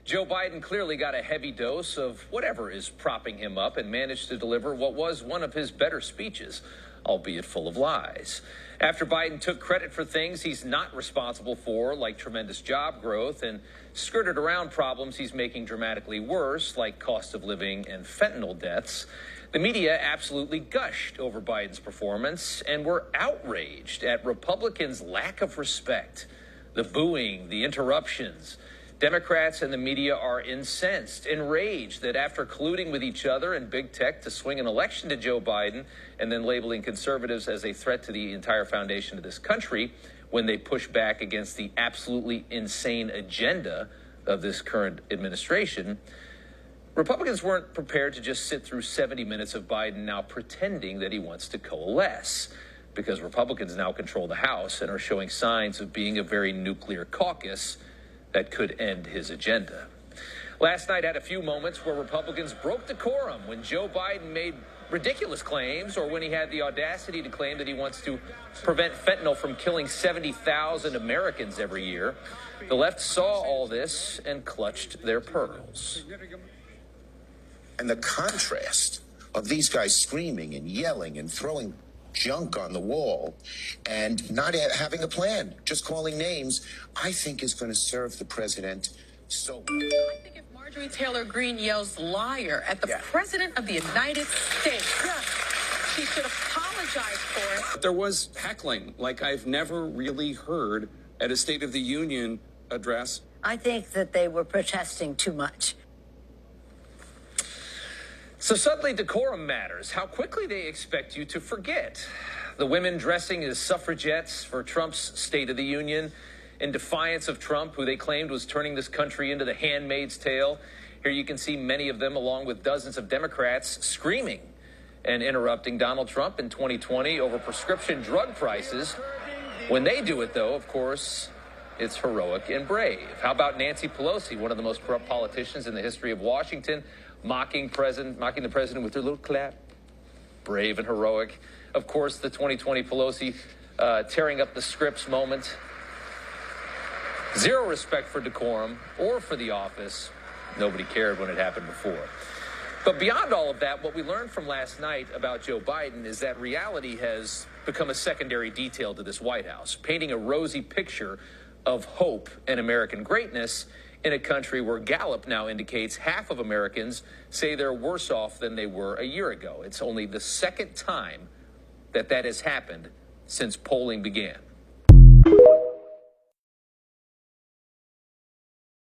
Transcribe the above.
Joe Biden clearly got a heavy dose of whatever is propping him up and managed to deliver what was one of his better speeches, albeit full of lies. After Biden took credit for things he's not responsible for, like tremendous job growth, and skirted around problems he's making dramatically worse, like cost of living and fentanyl deaths, the media absolutely gushed over Biden's performance and were outraged at Republicans' lack of respect, the booing, the interruptions. Democrats and the media are incensed, enraged that after colluding with each other and big tech to swing an election to Joe Biden and then labeling conservatives as a threat to the entire foundation of this country when they push back against the absolutely insane agenda of this current administration, Republicans weren't prepared to just sit through 70 minutes of Biden now pretending that he wants to coalesce, because Republicans now control the House and are showing signs of being a very nuclear caucus that could end his agenda. Last night had a few moments where Republicans broke decorum when Joe Biden made ridiculous claims or when he had the audacity to claim that he wants to prevent fentanyl from killing 70,000 Americans every year. The left saw all this and clutched their pearls. And the contrast of these guys screaming and yelling and throwing junk on the wall and not having a plan, just calling names, I think is going to serve the president so well. I think if Marjorie Taylor Greene yells liar at the president of the United States, she should apologize for it. There was heckling like I've never really heard at a State of the Union address. I think that they were protesting too much. So suddenly decorum matters. How quickly they expect you to forget. The women dressing as suffragettes for Trump's State of the Union in defiance of Trump, who they claimed was turning this country into the Handmaid's Tale. Here you can see many of them, along with dozens of Democrats, screaming and interrupting Donald Trump in 2020 over prescription drug prices. When they do it, though, of course, it's heroic and brave. How about Nancy Pelosi, one of the most corrupt politicians in the history of Washington, mocking the president with her little clap? Brave and heroic. Of course, the 2020 Pelosi tearing up the scripts moment. Zero respect for decorum or for the office. Nobody cared when it happened before. But beyond all of that, what we learned from last night about Joe Biden is that reality has become a secondary detail to this White House, painting a rosy picture of hope and American greatness in a country where Gallup now indicates half of Americans say they're worse off than they were a year ago. It's only the second time that has happened since polling began.